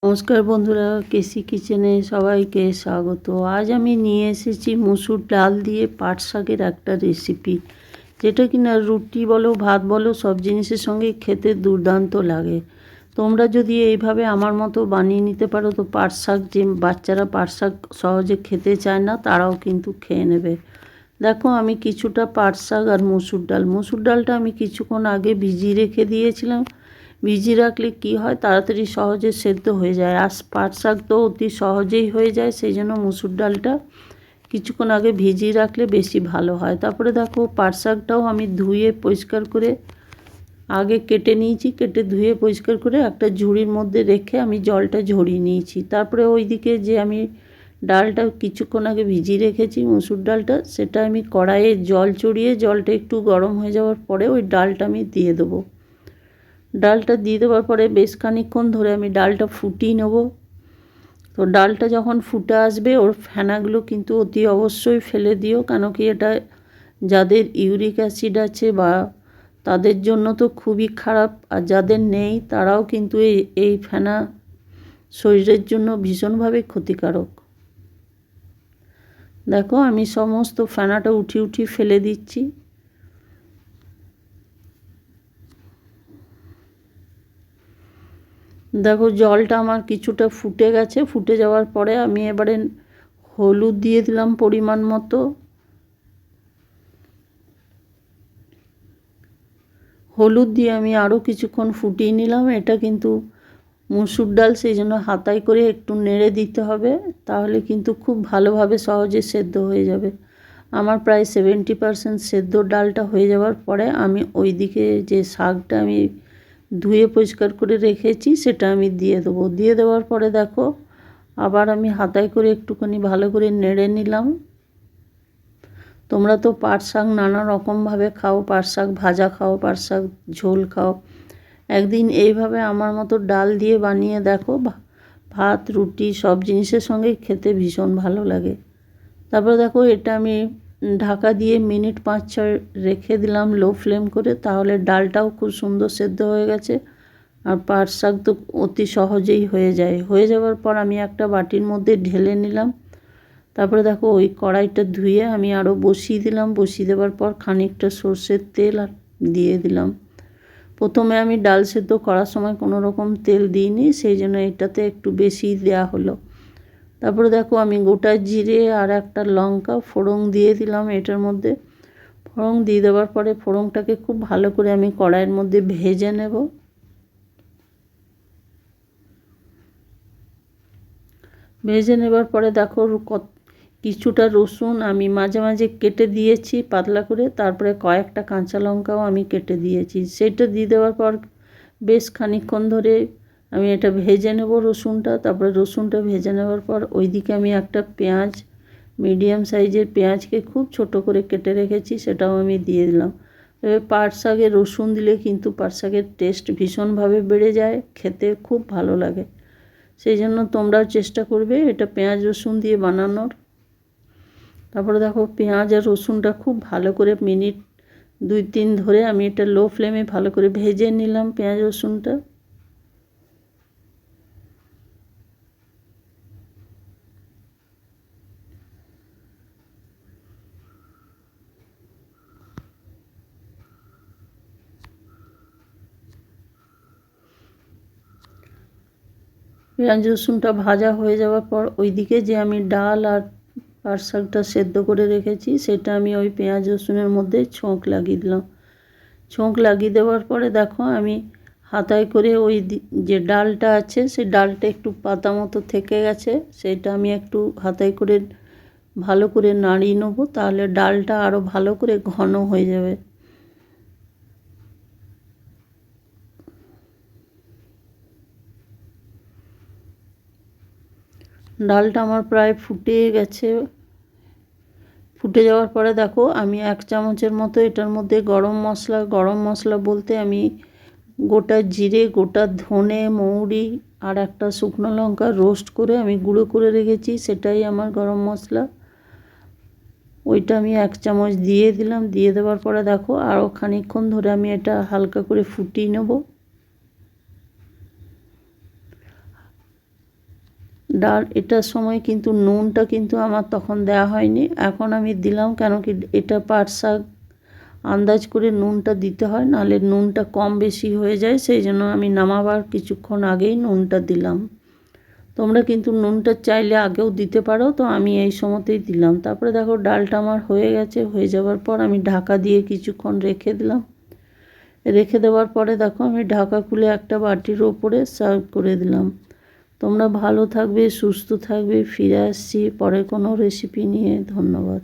নমস্কার বন্ধুরা, কেসি কিচেনে সবাইকে স্বাগত। আজ আমি নিয়ে এসেছি মুসুর ডাল দিয়ে পাট শাকের একটা রেসিপি, যেটা কিনা রুটি বলো ভাত বলো সব জিনিসের সঙ্গে খেতে দুর্দান্ত লাগে। তোমরা যদি এইভাবে আমার মতো বানিয়ে নিতে পারো তো পাট শাক, যে বাচ্চারা পাট শাক সহজে খেতে চায় না তারাও কিন্তু খেয়ে নেবে। দেখো, আমি কিছুটা পাট শাক আর মুসুর ডালটা আমি কিছুক্ষণ আগে ভিজিয়ে রেখে দিয়েছিলাম। ভিজিয়ে রাখলে কি হয়, তাড়াতাড়ি সহজে সেদ্ধ হয়ে যায়। আর পাট শাক তো অতি সহজেই হয়ে যায়, সেই জন্য মুসুর ডালটা কিছুক্ষণ আগে ভিজিয়ে রাখলে বেশি ভালো হয়। তারপরে দেখো, পাট শাকটাও আমি ধুয়ে পরিষ্কার করে আগে কেটে নিয়েছি। কেটে ধুয়ে পরিষ্কার করে একটা ঝুড়ির মধ্যে রেখে আমি জলটা ঝরিয়ে নিয়েছি। তারপরে ওইদিকে যে আমি ডালটা কিছুক্ষণ আগে ভিজিয়ে রেখেছি মুসুর ডালটা, সেটা আমি কড়াইয়ে জল চড়িয়ে জলটা একটু গরম হয়ে যাওয়ার পরে ওই ডালটা আমি দিয়ে দেবো। ডালটা দিয়ে দেওয়ার পরে বেশ খানিকক্ষণ ধরে আমি ডালটা ফুটিয়ে নেব। তো ডালটা যখন ফুটে আসবে ওর ফেনাগুলো কিন্তু অতি অবশ্যই ফেলে দিও, কেন কি এটা যাদের ইউরিক অ্যাসিড আছে বা তাদের জন্য তো খুবই খারাপ, আর যাদের নেই তারাও কিন্তু এই ফেনা শরীরের জন্য ভীষণভাবে ক্ষতিকারক। দেখো, আমি সমস্ত ফেনাটা উঠিয়ে ফেলে দিচ্ছি। দেখো, জলটা আমার কিছুটা ফুটে গেছে। ফুটে যাওয়ার পরে আমি এবারে হলুদ দিয়ে দিলাম পরিমাণ মতো। হলুদ দিয়ে আমি আরও কিছুক্ষণ ফুটিয়ে নিলাম। এটা কিন্তু মুসুর ডাল, সেই জন্য হাতায় করে একটু নেড়ে দিতে হবে, তাহলে কিন্তু খুব ভালোভাবে সহজে সেদ্ধ হয়ে যাবে। আমার প্রায় 70% সেদ্ধ ডালটা হয়ে যাওয়ার পরে আমি ওইদিকে যে শাকটা আমি ধুয়ে পরিষ্কার করে রেখেছি সেটা আমি দিয়ে দেবো। দিয়ে দেওয়ার পরে দেখো, আবার আমি হাতায় করে একটুখানি ভালো করে নেড়ে নিলাম। তোমরা তো পাট শাক নানা রকমভাবে খাও, পাট শাক ভাজা খাও, পাট শাক ঝোল খাও। একদিন এইভাবে আমার মতো ডাল দিয়ে বানিয়ে দেখো, ভাত রুটি সব জিনিসের সঙ্গেই খেতে ভীষণ ভালো লাগে। তারপরে দেখো, এটা আমি ঢাকা দিয়ে মিনিট 5-6 রেখে দিলাম লো ফ্লেম করে, তাহলে ডালটাও খুব সুন্দর সেদ্ধ হয়ে গেছে। আর পাট শাক তো অতি সহজেই হয়ে যায়। হয়ে যাওয়ার পর আমি একটা বাটির মধ্যে ঢেলে নিলাম। তারপরে দেখো, ওই কড়াইটা ধুয়ে আমি আরও বসিয়ে দিলাম। বসিয়ে দেওয়ার পর খানিকটা সর্ষের তেল আর দিয়ে দিলাম। প্রথমে আমি ডাল সেদ্ধ করার সময় কোনো রকম তেল দিইনি, সেই জন্য এটাতে একটু বেশি দেওয়া হলো। তারপরে দেখো, আমি গোটা জিরে আর একটা লঙ্কা ফোড়ন দিয়ে দিলাম এটার মধ্যে। ফোড়ন দিয়ে দেওয়ার পরে ফোড়নটাকে খুব ভালো করে আমি কড়াইয়ের মধ্যে ভেজে নেব। ভেজে নেবার পরে দেখো, কিছুটা রসুন আমি মাঝে মাঝে কেটে দিয়েছি পাতলা করে। তারপরে কয়েকটা কাঁচা লঙ্কাও আমি কেটে দিয়েছি। সেটা দিয়ে দেওয়ার পর বেশ খানিকক্ষণ ধরে আমি এটা ভেজে নেব রসুনটা। তারপরে রসুনটা ভেজে নেওয়ার পর ওইদিকে আমি একটা পেঁয়াজ, মিডিয়াম সাইজের পেঁয়াজকে খুব ছোট করে কেটে রেখেছি, সেটাও আমি দিয়ে দিলাম। এবার পাট শাকে রসুন দিলে কিন্তু পাট শাকের টেস্ট ভীষণভাবে বেড়ে যায়, খেতে খুব ভালো লাগে। সেই জন্য তোমরাও চেষ্টা করবে এটা পেঁয়াজ রসুন দিয়ে বানানোর। তারপরে দেখো, পেঁয়াজ আর রসুনটা খুব ভালো করে মিনিট 2-3 ধরে আমি এটা লো ফ্লেমে ভালো করে ভেজে নিলাম পেঁয়াজ রসুনটা। পেঁয়াজ রসুনটা ভাজা হয়ে যাওয়ার পর ওইদিকে যে আমি ডাল আর পাট শাকটা সেদ্ধ করে রেখেছি সেটা আমি ওই পেঁয়াজ রসুনের মধ্যে ছোঁক লাগিয়ে দিলাম। ছোঁক লাগিয়ে দেওয়ার পরে দেখো, আমি হাতায় করে ওই যে ডালটা আছে সেই ডালটা একটু পাতা মতো থেকে গেছে, সেটা আমি একটু হাতায় করে ভালো করে নাড়িয়ে নেবো, তাহলে ডালটা আরও ভালো করে ঘন হয়ে যাবে। ডালটা আমার প্রায় ফুটে গেছে। ফুটে যাওয়ার পরে দেখো, আমি 1 চামচের মতো এটার মধ্যে গরম মশলা বলতে আমি গোটা জিরে, গোটা ধনে, মৌরি আর একটা শুকনো লঙ্কা রোস্ট করে আমি গুঁড়ো করে রেখেছি, সেটাই আমার গরম মশলা। ওইটা আমি 1 চামচ দিয়ে দিলাম। দিয়ে দেওয়ার পরে দেখো, আরও খানিকক্ষণ ধরে আমি এটা হালকা করে ফুটিয়ে নেব। ডাল এটার সময় কিন্তু নুনটা কিন্তু আমার তখন দেওয়া হয়নি, এখন আমি দিলাম। কেন কি এটা পাট শাক আন্দাজ করে নুনটা দিতে হয়, নাহলে নুনটা কম বেশি হয়ে যায়, সেই জন্য আমি নামাবার কিছুক্ষণ আগেই নুনটা দিলাম। তোমরা কিন্তু নুনটা চাইলে আগেও দিতে পারো, তো আমি এই সময়তেই দিলাম। তারপরে দেখো ডালটা আমার হয়ে গেছে। হয়ে যাওয়ার পর আমি ঢাকা দিয়ে কিছুক্ষণ রেখে দিলাম। রেখে দেওয়ার পরে দেখো আমি ঢাকা খুলে একটা বাটির ওপরে সার্ভ করে দিলাম। তোমরা ভালো থাকবে, সুস্থ থাকবে। ফিরে আসছি পরে কোনো রেসিপি নিয়ে। ধন্যবাদ।